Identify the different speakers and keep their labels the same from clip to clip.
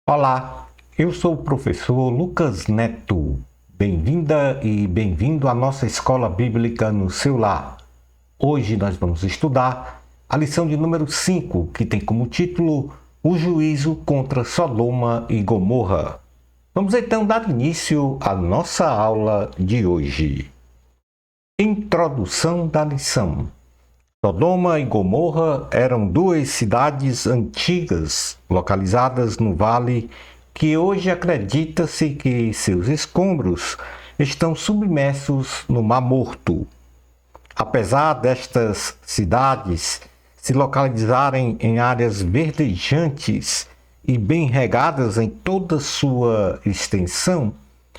Speaker 1: Olá, eu sou o professor Lucas Neto. Bem-vinda e bem-vindo à nossa escola bíblica no seu lar. Hoje nós vamos estudar a lição de número 5, que tem como título O Juízo contra Sodoma e Gomorra. Vamos então dar início à nossa aula de hoje. Introdução da lição. Sodoma e Gomorra eram duas cidades antigas localizadas no vale que hoje acredita-se que seus escombros estão submersos no Mar Morto. Apesar destas cidades se localizarem em áreas verdejantes e bem regadas em toda sua extensão,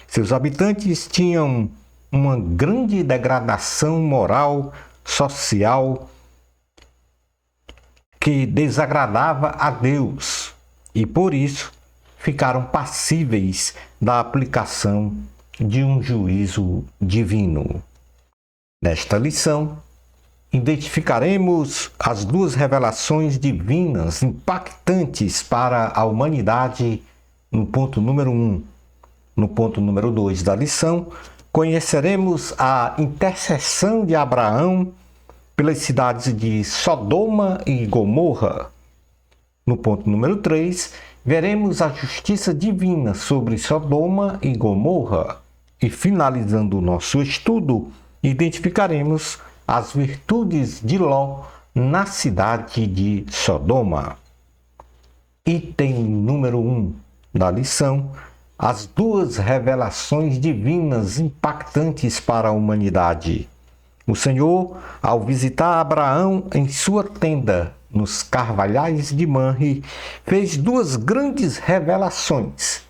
Speaker 1: seus habitantes tinham uma grande degradação moral, social, que desagradava a Deus e, por isso, ficaram passíveis da aplicação de um juízo divino. Nesta lição, identificaremos as duas revelações divinas impactantes para a humanidade no ponto número 1. No ponto número 2 da lição, conheceremos a intercessão de Abraão pelas cidades de Sodoma e Gomorra. No ponto número 3, veremos a justiça divina sobre Sodoma e Gomorra. E finalizando o nosso estudo, identificaremos as virtudes de Ló na cidade de Sodoma. Item número 1 da lição: as duas revelações divinas impactantes para a humanidade. O Senhor, ao visitar Abraão em sua tenda, nos carvalhais de Manre, fez duas grandes revelações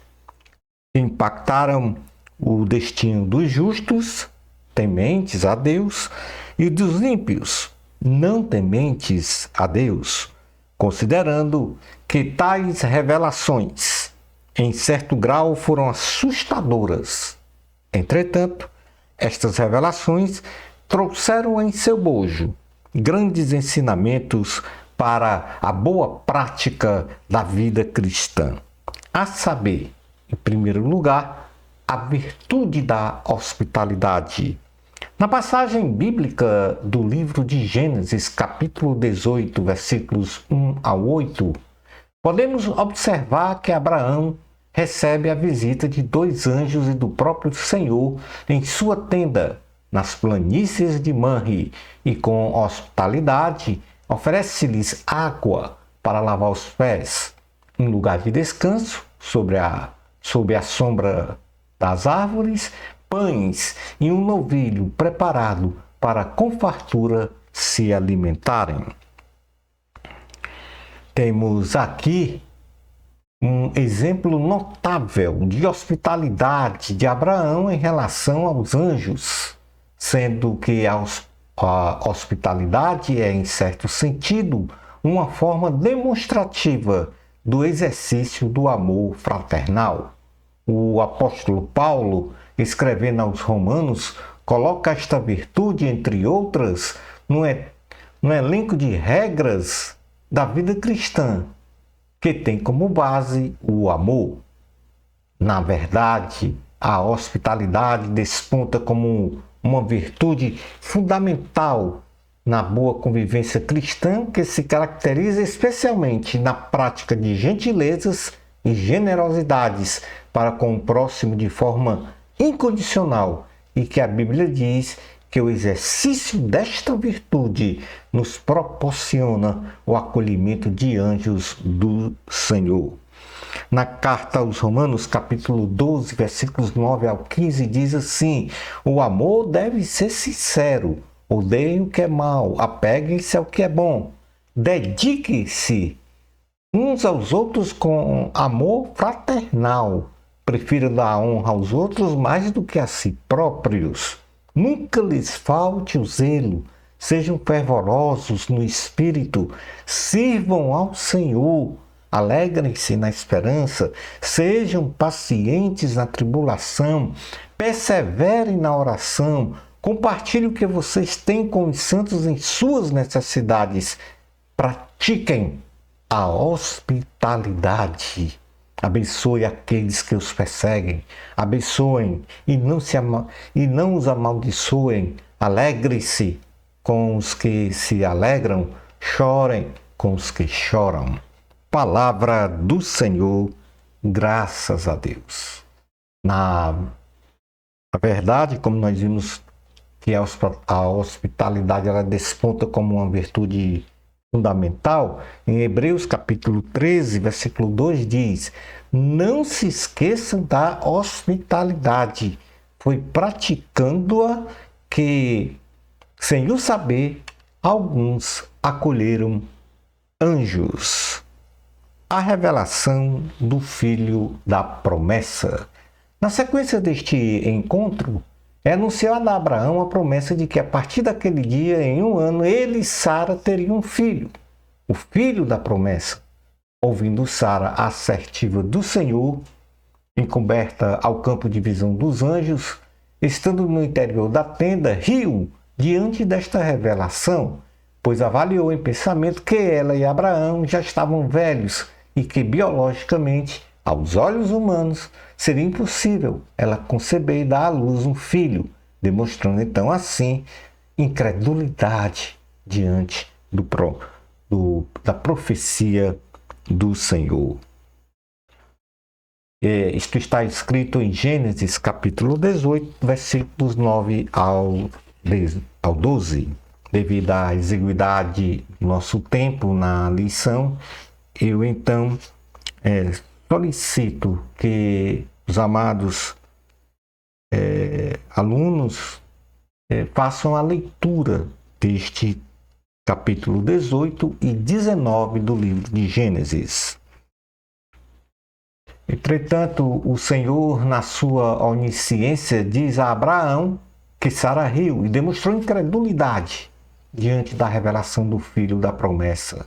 Speaker 1: que impactaram o destino dos justos, tementes a Deus, e dos ímpios, não tementes a Deus, considerando que tais revelações, em certo grau, foram assustadoras. Entretanto, estas revelações trouxeram em seu bojo grandes ensinamentos para a boa prática da vida cristã, a saber, em primeiro lugar, a virtude da hospitalidade. Na passagem bíblica do livro de Gênesis, capítulo 18, versículos 1 a 8, podemos observar que Abraão recebe a visita de dois anjos e do próprio Senhor em sua tenda, nas planícies de Manre, e com hospitalidade oferece-lhes água para lavar os pés, um lugar de descanso sob a sombra das árvores, pães e um novilho preparado para com fartura se alimentarem. Temos aqui um exemplo notável de hospitalidade de Abraão em relação aos anjos, sendo que a hospitalidade é, em certo sentido, uma forma demonstrativa do exercício do amor fraternal. O apóstolo Paulo, escrevendo aos Romanos, coloca esta virtude, entre outras, no elenco de regras da vida cristã, que tem como base o amor. Na verdade, a hospitalidade desponta como uma virtude fundamental na boa convivência cristã, que se caracteriza especialmente na prática de gentilezas e generosidades para com o próximo de forma incondicional, e que a Bíblia diz que o exercício desta virtude nos proporciona o acolhimento de anjos do Senhor. Na carta aos Romanos, capítulo 12, versículos 9 ao 15, diz assim: o amor deve ser sincero, odeiem o que é mal, apeguem-se ao que é bom, dediquem-se uns aos outros com amor fraternal, prefiram dar honra aos outros mais do que a si próprios. Nunca lhes falte o zelo, sejam fervorosos no espírito, sirvam ao Senhor, alegrem-se na esperança, sejam pacientes na tribulação, perseverem na oração, compartilhem o que vocês têm com os santos em suas necessidades, pratiquem a hospitalidade. Abençoe aqueles que os perseguem. Abençoem e não os amaldiçoem. Alegre-se com os que se alegram. Chorem com os que choram. Palavra do Senhor, graças a Deus. Na verdade, como nós vimos que a hospitalidade ela desponta como uma virtude fundamental, em Hebreus capítulo 13, versículo 2 diz: não se esqueçam da hospitalidade, foi praticando-a que, sem o saber, alguns acolheram anjos. A revelação do Filho da Promessa. Na sequência deste encontro, é anunciada a Abraão a promessa de que a partir daquele dia, em 1 ano, ele e Sara teriam um filho, o filho da promessa. Ouvindo Sara a assertiva do Senhor, encoberta ao campo de visão dos anjos, estando no interior da tenda, riu diante desta revelação, pois avaliou em pensamento que ela e Abraão já estavam velhos e que, biologicamente, aos olhos humanos, seria impossível ela conceber e dar à luz um filho, demonstrando então assim incredulidade diante da profecia do Senhor. Isto está escrito em Gênesis capítulo 18, versículos 9 ao 12. Devido à exiguidade do nosso tempo na lição, eu então solicito que os amados alunos façam a leitura deste capítulo 18 e 19 do livro de Gênesis. Entretanto, o Senhor, na sua onisciência, diz a Abraão que Sara riu e demonstrou incredulidade diante da revelação do filho da promessa,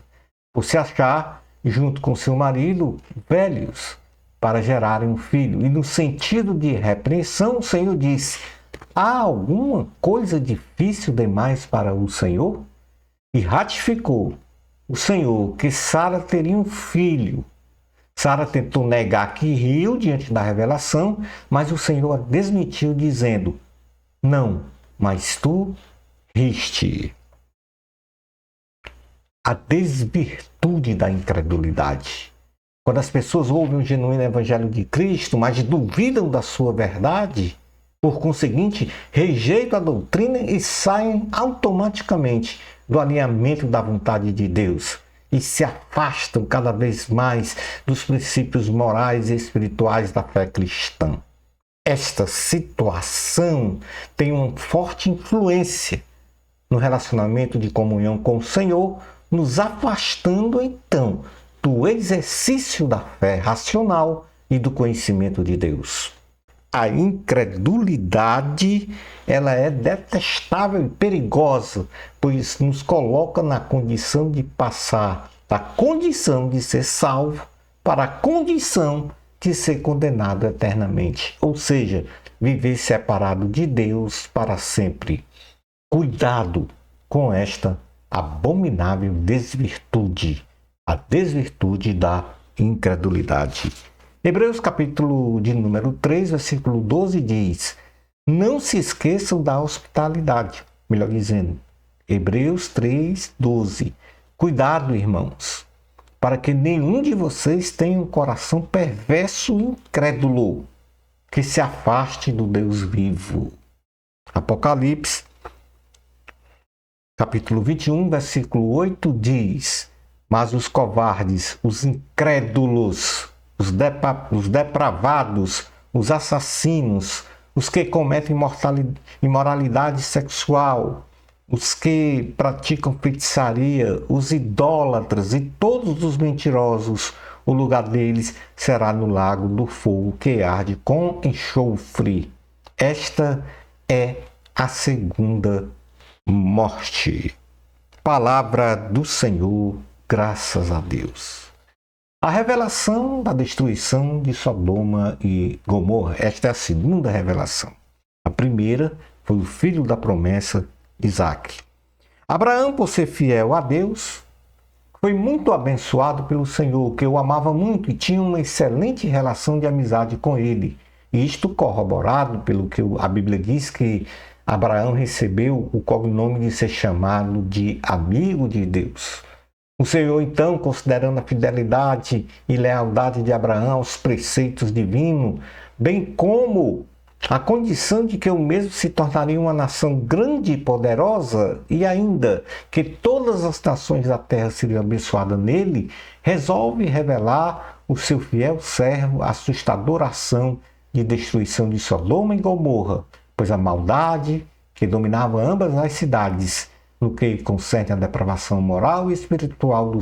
Speaker 1: por se achar, junto com seu marido, velhos para gerarem um filho. E no sentido de repreensão, o Senhor disse: há alguma coisa difícil demais para o Senhor? E ratificou o Senhor que Sara teria um filho. Sara tentou negar que riu diante da revelação, mas o Senhor a desmentiu, dizendo: não, mas tu riste. A desvirtude da incredulidade. Quando as pessoas ouvem o genuíno evangelho de Cristo, mas duvidam da sua verdade, por conseguinte, rejeitam a doutrina e saem automaticamente do alinhamento da vontade de Deus e se afastam cada vez mais dos princípios morais e espirituais da fé cristã. Esta situação tem uma forte influência no relacionamento de comunhão com o Senhor, nos afastando então do exercício da fé racional e do conhecimento de Deus. A incredulidade, ela é detestável e perigosa, pois nos coloca na condição de passar da condição de ser salvo para a condição de ser condenado eternamente, ou seja, viver separado de Deus para sempre. Cuidado com esta abominável desvirtude, a desvirtude da incredulidade. Hebreus capítulo de número 3, versículo 12 diz: não se esqueçam da hospitalidade. Melhor dizendo, Hebreus 3, 12. Cuidado, irmãos, para que nenhum de vocês tenha um coração perverso e incrédulo, que se afaste do Deus vivo. Apocalipse capítulo 21, versículo 8 diz: mas os covardes, os incrédulos, os depravados, os assassinos, os que cometem imoralidade sexual, os que praticam feitiçaria, os idólatras e todos os mentirosos, o lugar deles será no lago do fogo que arde com enxofre. Esta é a segunda morte. Palavra do Senhor, graças a Deus. A revelação da destruição de Sodoma e Gomorra, esta é a segunda revelação. A primeira foi o filho da promessa, Isaque. Abraão, por ser fiel a Deus, foi muito abençoado pelo Senhor, que o amava muito e tinha uma excelente relação de amizade com ele. Isto corroborado pelo que a Bíblia diz que Abraão recebeu o cognome de ser chamado de amigo de Deus. O Senhor, então, considerando a fidelidade e lealdade de Abraão aos preceitos divinos, bem como a condição de que o mesmo se tornaria uma nação grande e poderosa, e ainda que todas as nações da terra seriam abençoadas nele, resolve revelar o seu fiel servo a assustadora ação de destruição de Sodoma e Gomorra, pois a maldade que dominava ambas as cidades, no que concerne à depravação moral e espiritual do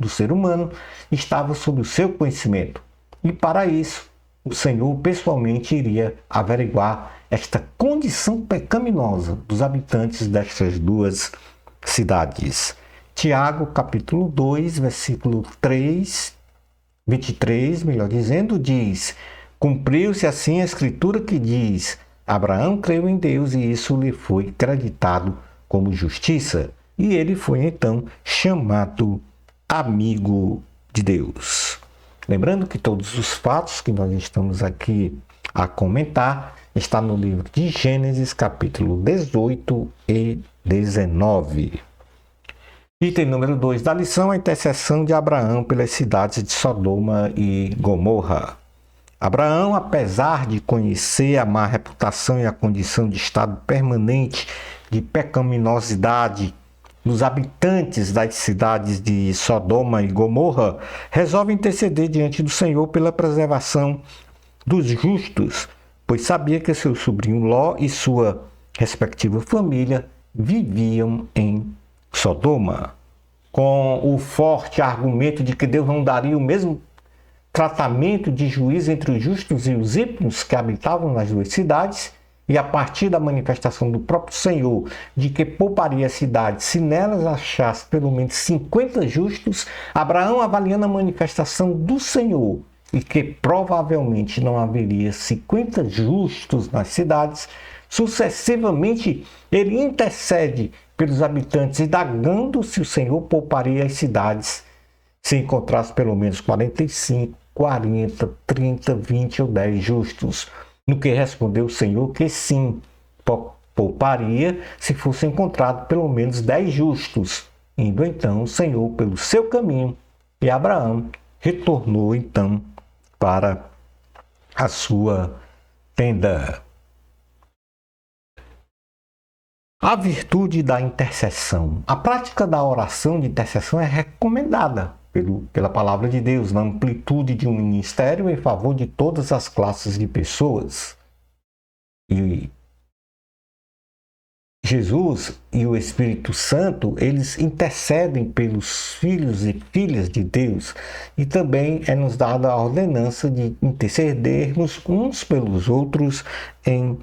Speaker 1: ser humano, estava sob o seu conhecimento. E para isso, o Senhor pessoalmente iria averiguar esta condição pecaminosa dos habitantes destas duas cidades. Tiago, capítulo 2, versículo 23, melhor dizendo, diz: cumpriu-se assim a escritura que diz: Abraão creu em Deus e isso lhe foi creditado como justiça. E ele foi então chamado amigo de Deus. Lembrando que todos os fatos que nós estamos aqui a comentar está no livro de Gênesis, capítulo 18 e 19. Item número 2 da lição: a intercessão de Abraão pelas cidades de Sodoma e Gomorra. Abraão, apesar de conhecer a má reputação e a condição de estado permanente de pecaminosidade dos habitantes das cidades de Sodoma e Gomorra, resolve interceder diante do Senhor pela preservação dos justos, pois sabia que seu sobrinho Ló e sua respectiva família viviam em Sodoma. Com o forte argumento de que Deus não daria o mesmo tratamento de juízo entre os justos e os ímpios que habitavam nas duas cidades, e a partir da manifestação do próprio Senhor de que pouparia a cidade se nelas achasse pelo menos 50 justos, Abraão, avaliando a manifestação do Senhor e que provavelmente não haveria 50 justos nas cidades, sucessivamente ele intercede pelos habitantes, indagando se o Senhor pouparia as cidades se encontrasse pelo menos 45, 40, 30, 20 ou 10 justos. No que respondeu o Senhor que sim, pouparia se fosse encontrado pelo menos 10 justos. Indo então o Senhor pelo seu caminho, e Abraão retornou então para a sua tenda. A virtude da intercessão. A prática da oração de intercessão é recomendada pela palavra de Deus na amplitude de um ministério em favor de todas as classes de pessoas. E Jesus e o Espírito Santo, eles intercedem pelos filhos e filhas de Deus, e também é nos dada a ordenança de intercedermos uns pelos outros em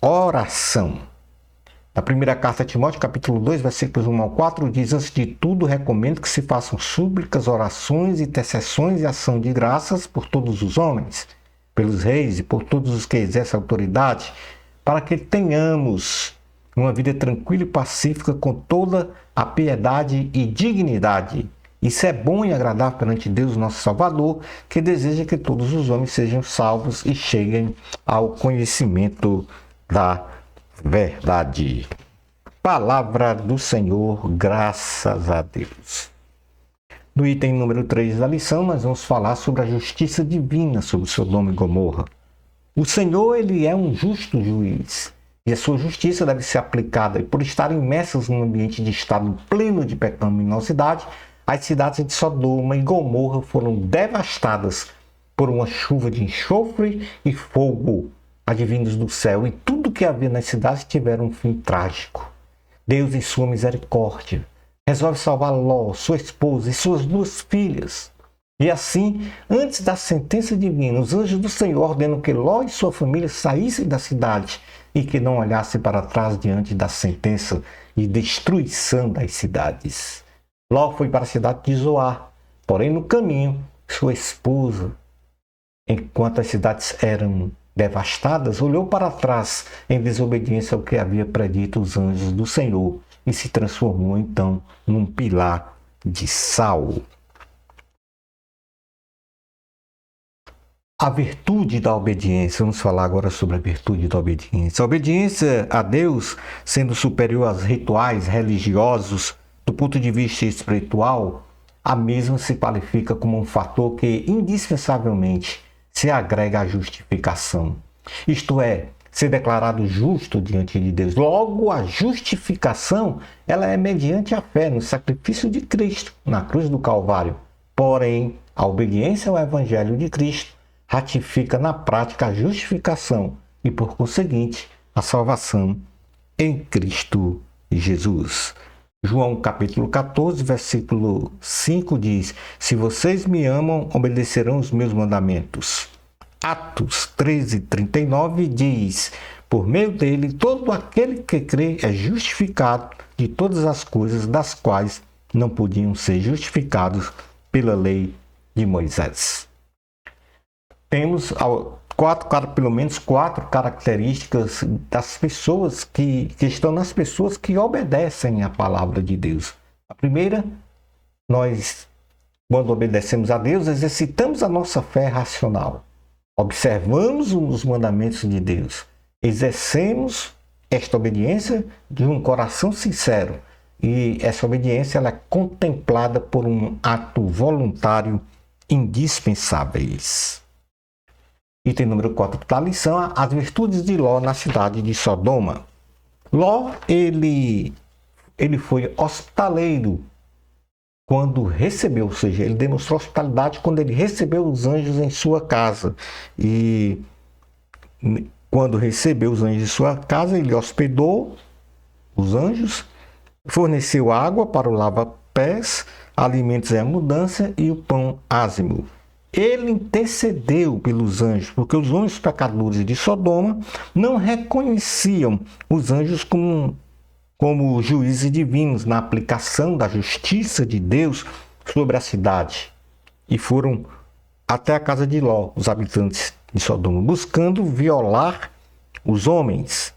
Speaker 1: oração. Na primeira carta a Timóteo, capítulo 2, versículos 1 ao 4, diz: antes de tudo, recomendo que se façam súplicas, orações, intercessões e ação de graças por todos os homens, pelos reis e por todos os que exercem autoridade, para que tenhamos uma vida tranquila e pacífica com toda a piedade e dignidade. Isso é bom e agradável perante Deus, nosso Salvador, que deseja que todos os homens sejam salvos e cheguem ao conhecimento da verdade. Palavra do Senhor, graças a Deus. No item número 3 da lição, nós vamos falar sobre a justiça divina sobre Sodoma e Gomorra. O Senhor, ele é um justo juiz, e a sua justiça deve ser aplicada, e por estar imersas num ambiente de estado pleno de pecaminosidade, as cidades de Sodoma e Gomorra foram devastadas por uma chuva de enxofre e fogo advindos do céu, e tudo que havia nas cidades tiveram um fim trágico. Deus, em sua misericórdia, resolve salvar Ló, sua esposa e suas 2 filhas. E assim, antes da sentença divina, os anjos do Senhor ordenam que Ló e sua família saíssem da cidade e que não olhassem para trás diante da sentença e destruição das cidades. Ló foi para a cidade de Zoar, porém no caminho, sua esposa, enquanto as cidades eram devastadas, olhou para trás em desobediência ao que havia predito os anjos do Senhor e se transformou então num pilar de sal. A virtude da obediência. Vamos falar agora sobre a virtude da obediência. A obediência a Deus, sendo superior aos rituais religiosos, do ponto de vista espiritual, a mesma se qualifica como um fator que indispensavelmente se agrega à justificação. Isto é, ser declarado justo diante de Deus. Logo, a justificação, ela é mediante a fé no sacrifício de Cristo na cruz do Calvário. Porém, a obediência ao Evangelho de Cristo ratifica na prática a justificação e, por conseguinte, a salvação em Cristo Jesus. João capítulo 14, versículo 5 diz: se vocês me amam, obedecerão os meus mandamentos. Atos 13, 39 diz: por meio dele, todo aquele que crê é justificado de todas as coisas das quais não podiam ser justificados pela lei de Moisés. Temos pelo menos quatro características das pessoas que estão nas pessoas que obedecem à palavra de Deus. A primeira, nós, quando obedecemos a Deus, exercitamos a nossa fé racional. Observamos os mandamentos de Deus. Exercemos esta obediência de um coração sincero. E essa obediência ela é contemplada por um ato voluntário indispensáveis. Item número 4 da lição, as virtudes de Ló na cidade de Sodoma. Ló, ele foi hospitaleiro quando recebeu, ou seja, ele demonstrou hospitalidade quando ele recebeu os anjos em sua casa. E quando recebeu os anjos em sua casa, ele hospedou os anjos, forneceu água para o lava-pés, alimentos em abundância e o pão ázimo. Ele intercedeu pelos anjos, porque os homens pecadores de Sodoma não reconheciam os anjos como juízes divinos na aplicação da justiça de Deus sobre a cidade. E foram até a casa de Ló, os habitantes de Sodoma, buscando violar os homens.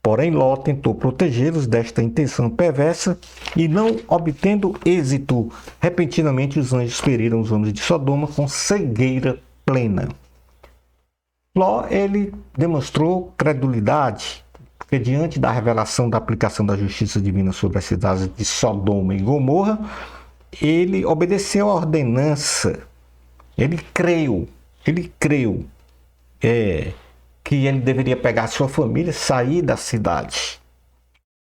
Speaker 1: Porém, Ló tentou protegê-los desta intenção perversa e, não obtendo êxito, repentinamente os anjos feriram os homens de Sodoma com cegueira plena. Ló, ele demonstrou credulidade, porque diante da revelação da aplicação da justiça divina sobre as cidades de Sodoma e Gomorra, ele obedeceu à ordenança, ele creu que ele deveria pegar sua família, sair da cidade.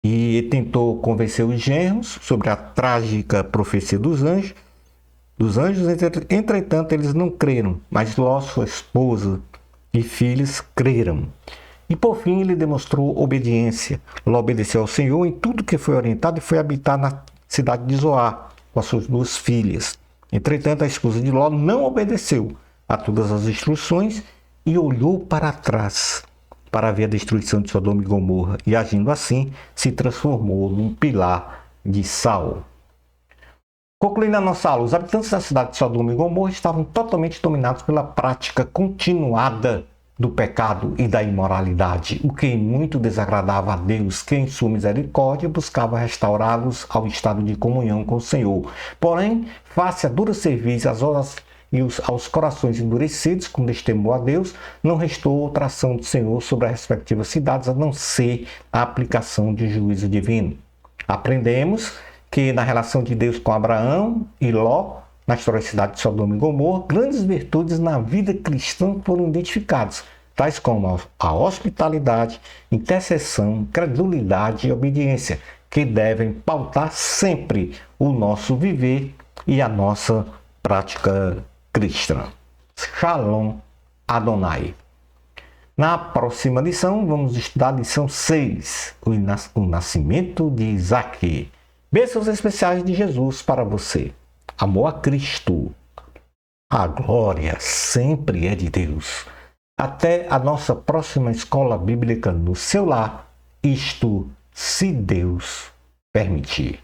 Speaker 1: E tentou convencer os genros sobre a trágica profecia dos anjos. Entretanto, eles não creram, mas Ló, sua esposa e filhos creram. E por fim, ele demonstrou obediência. Ló obedeceu ao Senhor em tudo que foi orientado e foi habitar na cidade de Zoar com as suas duas filhas. Entretanto, a esposa de Ló não obedeceu a todas as instruções e olhou para trás para ver a destruição de Sodoma e Gomorra, e agindo assim, se transformou num pilar de sal. Concluindo a nossa aula, os habitantes da cidade de Sodoma e Gomorra estavam totalmente dominados pela prática continuada do pecado e da imoralidade, o que muito desagradava a Deus, que em sua misericórdia buscava restaurá-los ao estado de comunhão com o Senhor. Porém, face a duro serviço às horas e aos corações endurecidos, com destemor a Deus, não restou outra ação do Senhor sobre as respectivas cidades, a não ser a aplicação de juízo divino. Aprendemos que na relação de Deus com Abraão e Ló, na história da cidade de Sodoma e Gomorra, grandes virtudes na vida cristã foram identificadas, tais como a hospitalidade, intercessão, credulidade e obediência, que devem pautar sempre o nosso viver e a nossa prática cristã. Shalom Adonai. Na próxima lição, vamos estudar a lição 6, o nascimento de Isaac. Bênçãos especiais de Jesus para você. Amor a Cristo. A glória sempre é de Deus. Até a nossa próxima escola bíblica no seu lar, isto se Deus permitir.